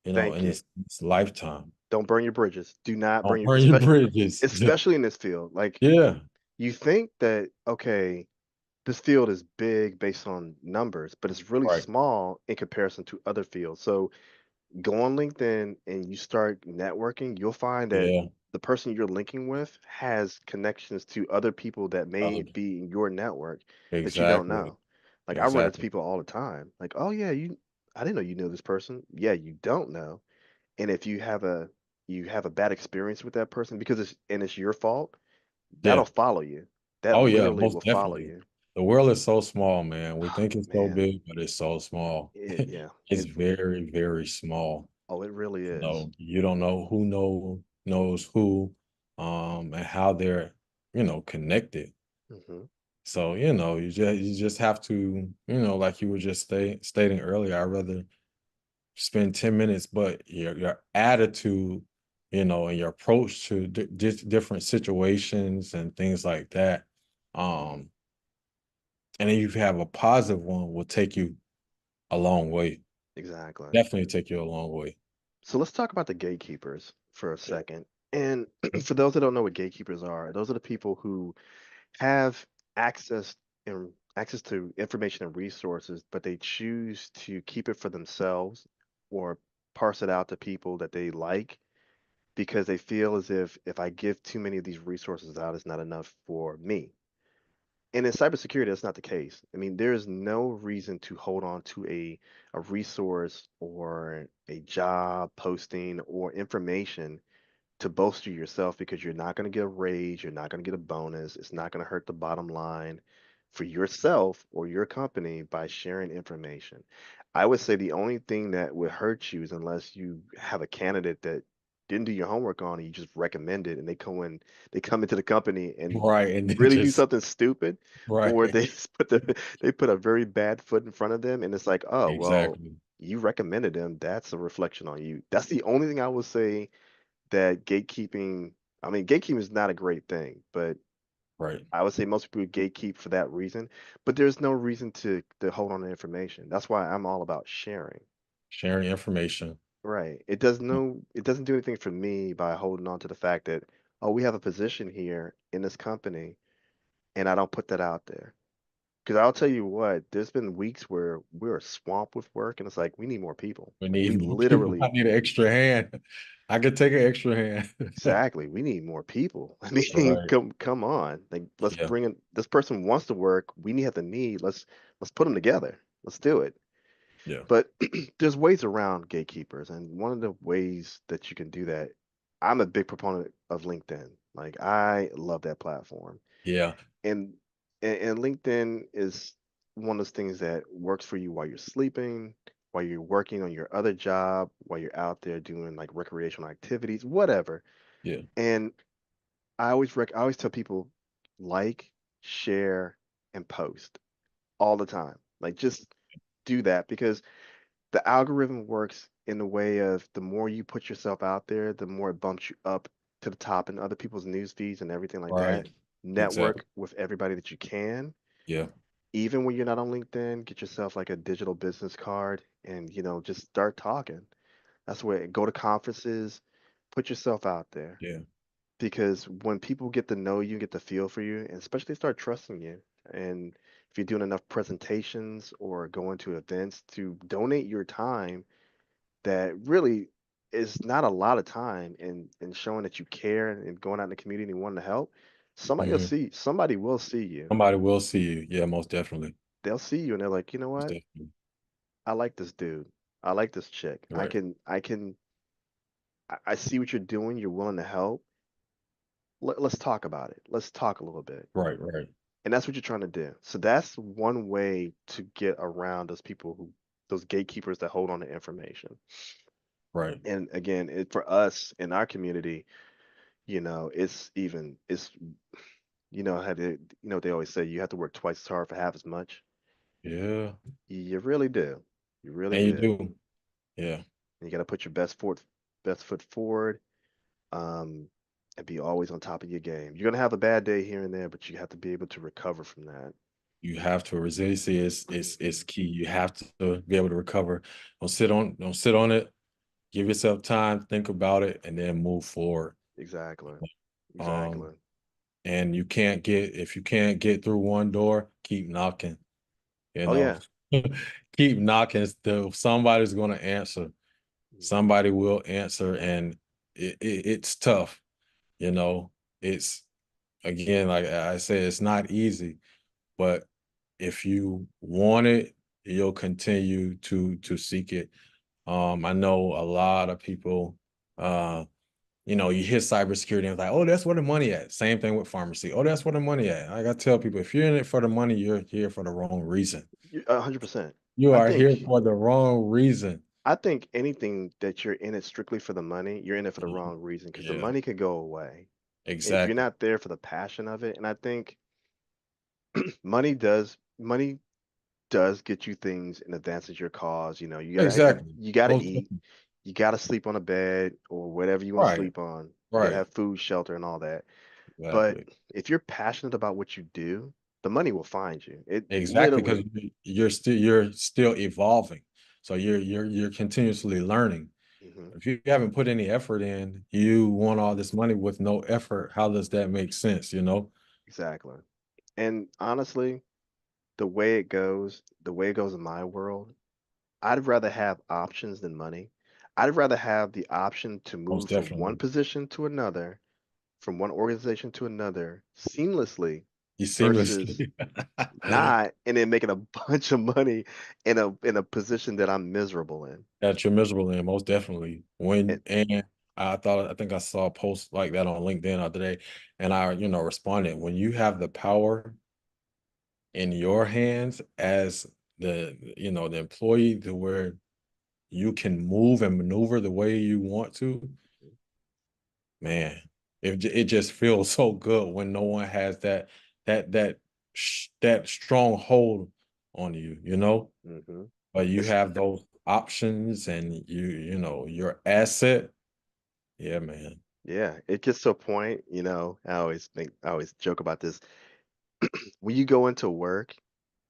Thank in you. this lifetime. Don't burn your bridges. Do not burn Don't your, burn your especially bridges. especially in this field. Like Yeah, you think that okay, this field is big based on numbers, but it's really right. small in comparison to other fields. So go on LinkedIn and you start networking, you'll find that Yeah. the person you're linking with has connections to other people that may Other be in your network that you don't Exactly. know. Like I run into Exactly. people all the time. Like, oh yeah, I didn't know you knew this person. Yeah, you don't know. And if you have a bad experience with that person because it's your fault, that'll Yeah. follow you. That Oh yeah, literally most will follow definitely. you. The world is so small, man. We Oh, think it's so man, big, but it's so small. yeah, It's very, very small. oh, it really You is. know, you don't know who knows who, and how they're, connected. Hmm. So, you just have to, like you were just stating earlier, I'd rather spend 10 minutes, but your attitude, and your approach to different situations and things like that. Um, and then you have a positive one will take you a long way. Exactly. Definitely take you a long way. So let's talk about the gatekeepers for a Yeah. second. And Mhm. for those that don't know what gatekeepers are, those are the people who have access access to information and resources, but they choose to keep it for themselves or parse it out to people that they like because they feel as if I give too many of these resources out, it's not enough for me. And in cybersecurity, that's not the case. I mean, there is no reason to hold on to a resource or a job posting or information to bolster yourself because you're not going to get a raise, you're not going to get a bonus, it's not going to hurt the bottom line for yourself or your company by sharing information. I would say the only thing that would hurt you is unless you have a candidate that didn't do your homework on and you just recommend it and they come into the company and Right. And then really do just something stupid or right. they just they put a very bad foot in front of them and it's like, oh well, Exactly. you recommended them, that's a reflection on you. That's the only thing I would say that gatekeeping, I mean, gatekeeping is not a great thing, but Right. I would say most people gatekeep for that reason. But there's no reason to hold on to information. That's why I'm all about sharing. Sharing information. Right. Mm. It doesn't do anything for me by holding on to the fact that, oh, we have a position here in this company and I don't put that out there. Because I'll tell you what, there's been weeks where we're swamped with work and it's like we need more people. We Like we need more people. I literally. need an extra hand. I could take an extra hand. Exactly. We need more people. I mean, Right. come on. Like let's Yeah. bring in this person wants to work. We have the need. Let's put them together. Let's do it. Yeah. But there's ways around gatekeepers, and one of the ways that you can do that, I'm a big proponent of LinkedIn. Like I love that platform. Yeah. And and LinkedIn is one of those things that works for you while you're sleeping, while you're working on your other job, while you're out there doing like recreational activities, whatever. Yeah. And I always tell people like, share, and post all the time. Like just do that because the algorithm works in the way of the more you put yourself out there, the more it bumps you up to the top in other people's news feeds and everything like that. Right. Exactly. Network with everybody that you can. Yeah. Even when you're not on LinkedIn, get yourself like a digital business card and just start talking. That's where go to conferences, put yourself out there Yeah. because when people get to know you, get the feel for you, and especially start trusting you, and if you're doing enough presentations or going to events to donate your time, that really is not a lot of time, and showing that you care and going out in the community and wanting to help, Mhm. somebody will see you. Somebody will see you. Yeah, most definitely. They'll see you and they're like, you know Most what? definitely. I like this dude. I like this chick. Right. I see what you're doing. You're willing to help. Let's talk about it. Let's talk a little bit. Right. Right. And that's what you're trying to do. So that's one way to get around those gatekeepers that hold on to information. Right. And again, for us in our community, it's how they always say you have to work twice as hard for half as much. Yeah. You really do. You really And you do. do. Yeah. And you got to put your best foot forward, um, and be always on top of your game. You're gonna have a bad day here and there, but you have to be able to recover from that. You have to resiliency is key. You have to be able to recover. Don't sit on it. Give yourself time, think about it, and then move forward. Exactly. Um, Exactly. and if you can't get through one door, keep knocking, you Oh know. yeah. Keep knocking. Still, somebody's gonna answer. Hmm. Somebody will answer, and it's tough, you know. It's again, like I said, it's not easy, but if you want it, you'll continue to seek it. I know a lot of people, you hear cybersecurity and it's like, oh, that's where the money at. Same thing with pharmacy. Oh, that's where the money at. I gotta tell people, if you're in it for the money, you're here for the wrong reason. 100%. You I are here think for the wrong reason. I think anything that you're in it strictly for the money, you're in it for the Mhm. wrong reason because the Yeah, money could go away if you're exactly. not there for the passion of it. And I think money does get you things and advances your cause. Exactly. You gotta Most eat, definitely. you gotta sleep on a bed or whatever you want to Right, sleep on. You gotta right. have food, shelter, and all that. But Exactly. if you're passionate about what you do, the money will find you. It Exactly, because literally. you're still evolving. So you're continuously learning. Mhm, If you haven't put any effort in, you want all this money with no effort. How does that make sense, you know? exactly. And honestly, the way it goes in my world, I'd rather have options than money. I'd rather have the option to Most move from one definitely. position to another, from one organization to another seamlessly You versus seamlessly. not and then making a bunch of money in a position that I'm miserable in. That you're miserable in, most definitely. And And I think I saw a post like that on LinkedIn the other day, and I, responded. When you have the power in your hands as the employee to where you can move and maneuver the way you want to, man, it just feels so good when no one has that strong hold on you, you know? mhm. But you It's have those options and your asset. Yeah, man. yeah, it gets to a point, I always joke about this. When you go into work,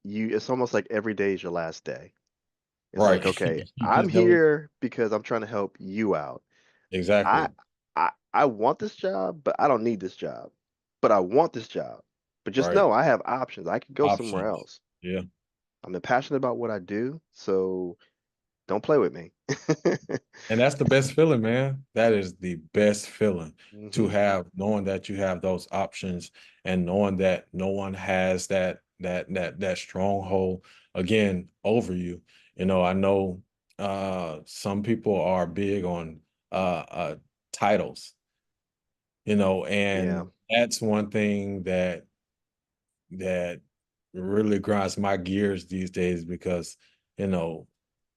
it's almost like every day is your last day. It's Right. like, okay, You I'm just know here because I'm trying to help you out. I exactly. I want this job, but I don't need this job. But I want this job. But just Right. know I have options. I could go somewhere Options. else. Yeah. I'm passionate about what I do, so don't play with me. And that's the best feeling, man. That is the best feeling to Hmm. have, knowing that you have those options and knowing that no one has that stronghold again over you. I know some people are big on titles, Yeah. and that's one thing that really grinds my gears these days because you know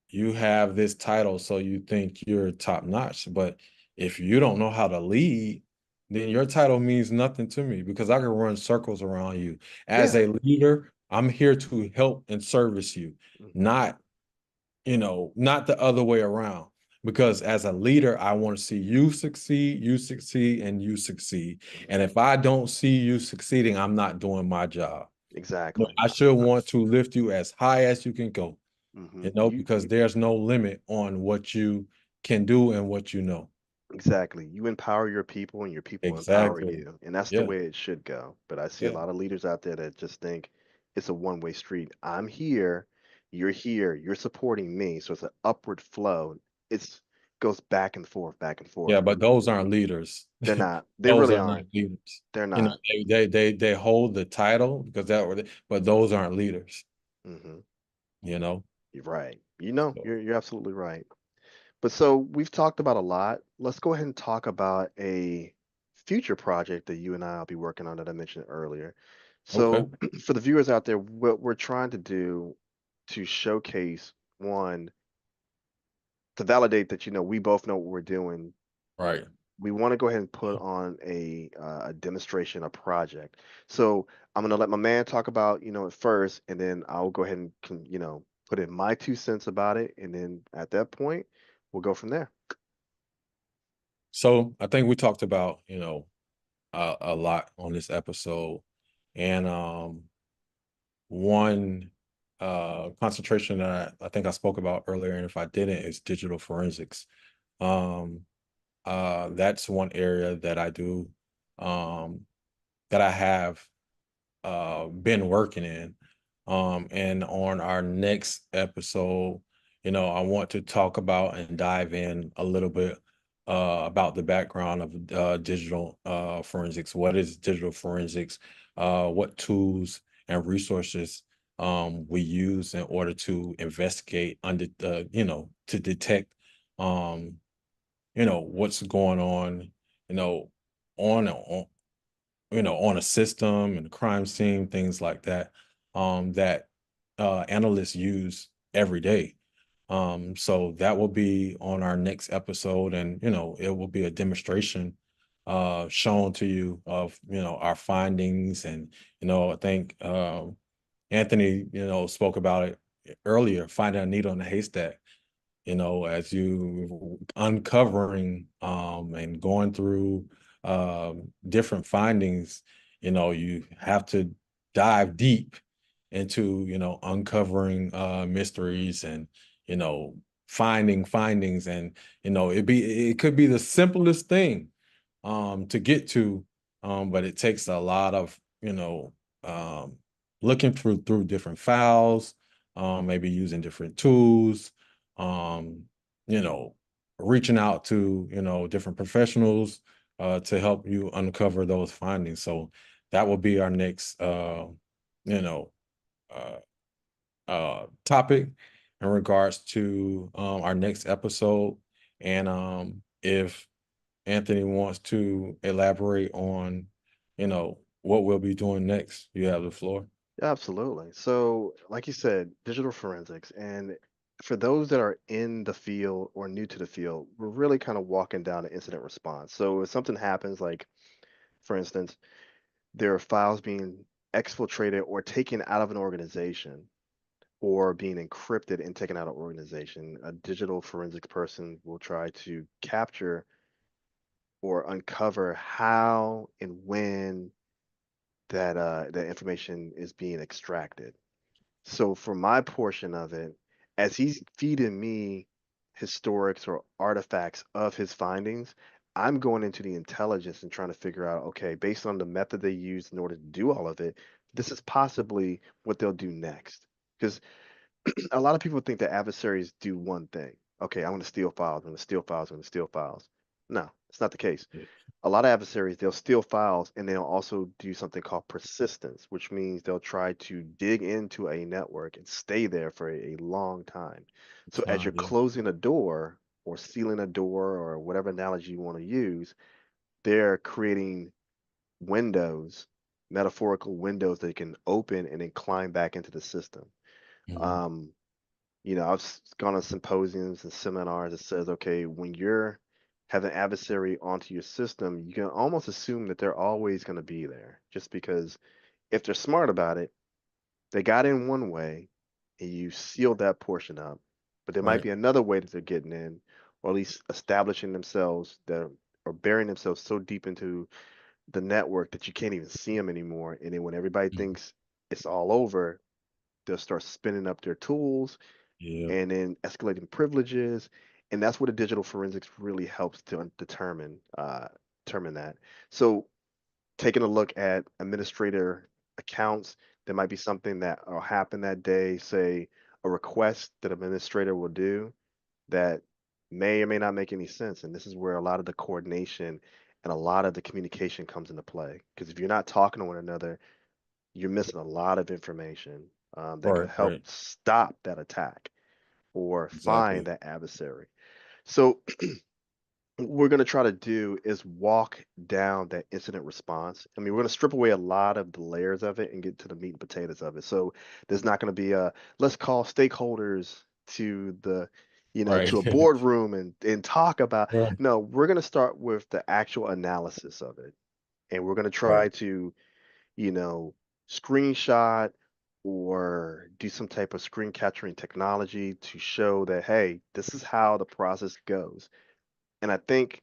you have this title, so you think you're top notch. But if you don't know how to lead, then your title means nothing to me because I can run circles around you. As Yeah. a leader, I'm here to help and service you, Hmm. not, not the other way around. Because as a leader, I want to see you succeed, and you succeed. And Hmm. if I don't see you succeeding, I'm not doing my job. Exactly. I should want to lift you as high as you can go, Hmm. because there's no limit on what you can do and what you know. Exactly. You empower your people and your people empower Exactly. you. And that's the Yeah. way it should go. But I see a Yeah. lot of leaders out there that just think it's a one-way street. I'm here, you're supporting me. So it's an upward flow. It's goes back and forth, back and Yeah. forth. But those aren't leaders. They're not. They Those really are not aren't. leaders. They're You know, not. they hold the title because but those aren't leaders, Hmm. you know? You're right. You know, So, you're absolutely right. But so we've talked about a lot. Let's go ahead and talk about a future project that you and I will be working on that I mentioned earlier. okay. So for the viewers out there, what we're trying to do to showcase one, to validate that, we both know what we're doing. Right. We want to go ahead and put on a demonstration, a project. So I'm gonna let my man talk about, it first, and then I'll go ahead and put in my 2 cents about it, and then at that point, we'll go from there. So I think we talked about, a lot on this episode. And one concentration that I think I spoke about earlier, and if I didn't, is digital forensics. Um, that's one area that I do, um, that I have been working in. And on our next episode, I want to talk about and dive in a little bit about the background of digital forensics. What is digital forensics? What tools and resources we use in order to investigate under to detect what's going on, you know, on on a system and a crime scene, things like that, that analysts use every day. So that will be on our next episode, and it will be a demonstration shown to you of our findings. And I think Anthony spoke about it earlier, finding a needle in a haystack. As you uncovering and going through different findings, you have to dive deep into, uncovering mysteries and, you know, finding findings. And, it could be the simplest thing to get to, but it takes a lot of, looking through different files, maybe using different tools, um, you know, reaching out to, different professionals to help you uncover those findings. So that will be our next, you know, uh, topic in regards to our next episode. And if Anthony wants to elaborate on, what we'll be doing next, you have the floor. Absolutely. So, like you said, digital forensics. And for those that are in the field or new to the field, we're really kind of walking down the incident response. So, if something happens, like for instance, there are files being exfiltrated or taken out of an organization or being encrypted and taken out of organization, a digital forensics person will try to capture or uncover how and when that information is being extracted. So for my portion of it, as he's feeding me historics or artifacts of his findings, I'm going into the intelligence and trying to figure out, okay, based on the method they used in order to do all of it, this is possibly what they'll do next. Because a lot of people think that adversaries do one thing. Okay, I'm going to steal files, I'm going to steal files, I'm going to steal files. No, it's not the case. Yeah. A lot of adversaries, they'll steal files and they'll also do something called persistence, which means they'll try to dig into a network and stay there for a long time. So as you're Time, yeah. closing a door or sealing a door or whatever analogy you want to use, they're creating windows, metaphorical windows that can open and then climb back into the system. Mhm. Um, I've gone on symposiums and seminars that says, okay, when you're have an adversary onto your system, you can almost assume that they're always going to be there, just because if they're smart about it, they got in one way and you sealed that portion up, but there might Right. be another way that they're getting in, or at least establishing themselves that or burying themselves so deep into the network that you can't even see them anymore. And then when everybody Mhm. thinks it's all over, they'll start spinning up their tools Yeah. and then escalating privileges. And that's where the digital forensics really helps to determine that. So taking a look at administrator accounts, there might be something that will happen that day, say a request that administrator will do that may or may not make any sense. And this is where a lot of the coordination and a lot of the communication comes into play. Because if you're not talking to one another, you're missing a lot of information that could Right. help Right. stop that attack or find Exactly. that adversary. So what we're going to try to do is walk down that incident response. I mean, we're going to strip away a lot of the layers of it and get to the meat and potatoes of it. So there's not going to be a let's call stakeholders to Right. to a boardroom and talk about. Right. No, we're going to start with the actual analysis of it. And we're going to Right. try to, you know, screenshot or do some type of screen capturing technology to show that, hey, this is how the process goes. And I think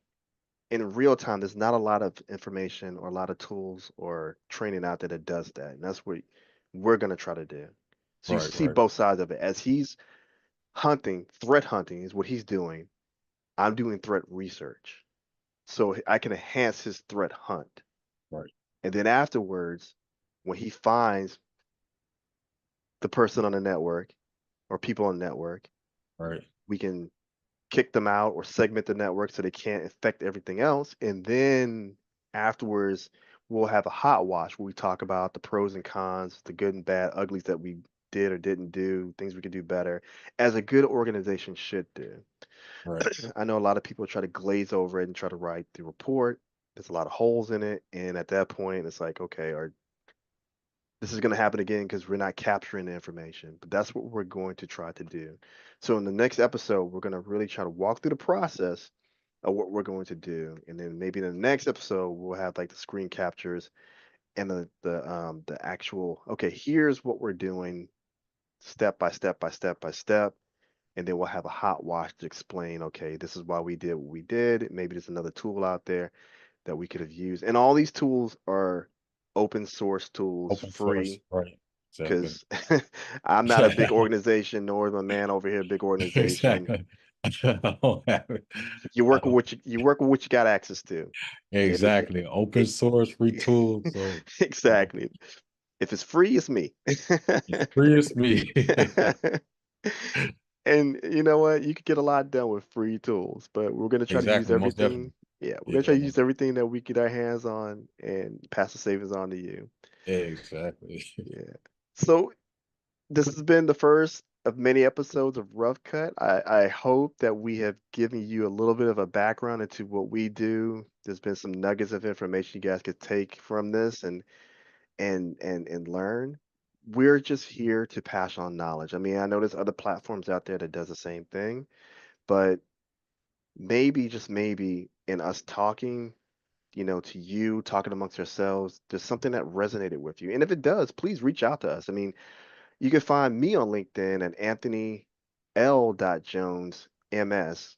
in real time, there's not a lot of information or a lot of tools or training out there that does that. And that's what we're going to try to do. So you Right. see Right. both sides of it. As he's hunting, threat hunting is what he's doing. I'm doing threat research. So I can enhance his threat hunt. Right. And then afterwards, when he finds the person on the network or people on the network, Right. we can kick them out or segment the network so they can't affect everything else. And then afterwards, we'll have a hot wash where we talk about the pros and cons, the good and bad, uglies that we did or didn't do, things we could do better, as a good organization should do. Right. I know a lot of people try to glaze over it and try to write the report. There's a lot of holes in it, and at that point, it's like, okay, this is going to happen again because we're not capturing the information. But that's what we're going to try to do. So in the next episode, we're going to really try to walk through the process of what we're going to do, and then maybe in the next episode, we'll have like the screen captures and the actual. Okay, here's what we're doing, step by step by step by step. And then we'll have a hot wash to explain, okay, this is why we did what we did. Maybe there's another tool out there that we could have used. And all these tools are open source tools, Open source. free, Right. Exactly. because I'm not a big organization, nor is my man over here a big organization. Exactly. I don't have it. You I work with don't, you work with what you got access to. And exactly. Open it, source, free tools. So exactly. If it's free, it's me. it's free as me. And you know what? You could get a lot done with free tools, but we're gonna try to use Exactly. Most everything. definitely. Yeah, we're gonna try Yeah. to use everything that we get our hands on and pass the savings on to you. Exactly. Yeah. So this has been the first of many episodes of Rough Cut. I hope that we have given you a little bit of a background into what we do. There's been some nuggets of information you guys could take from this and learn. We're just here to pass on knowledge. I mean, I know there's other platforms out there that does the same thing, but maybe, just maybe, in us talking, to you, talking amongst ourselves, there's something that resonated with you. And if it does, please reach out to us. I mean, you can find me on LinkedIn at Anthony L. Jones MS.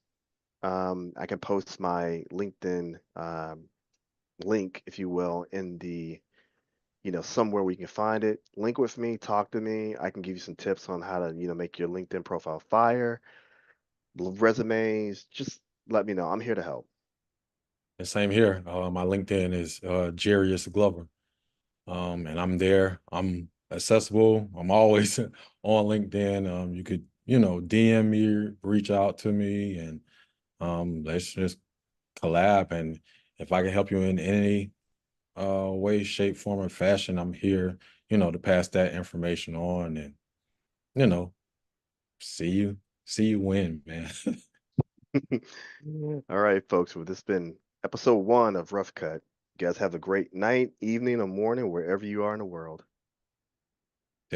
I can post my LinkedIn link, if you will, in the somewhere where you can find it. Link with me, talk to me. I can give you some tips on how to, make your LinkedIn profile fire, resumes. Just let me know. I'm here to help. And same here. My LinkedIn is Jarius Glover. And I'm there. I'm accessible. I'm always on LinkedIn. You could, DM me, reach out to me, and let's just collab. And if I can help you in any way, shape, form, or fashion, I'm here, to pass that information on and, you know, see you win, man. All right, folks. Well, this has been episode 1 of Rough Cut. You guys have a great night, evening, or morning, wherever you are in the world.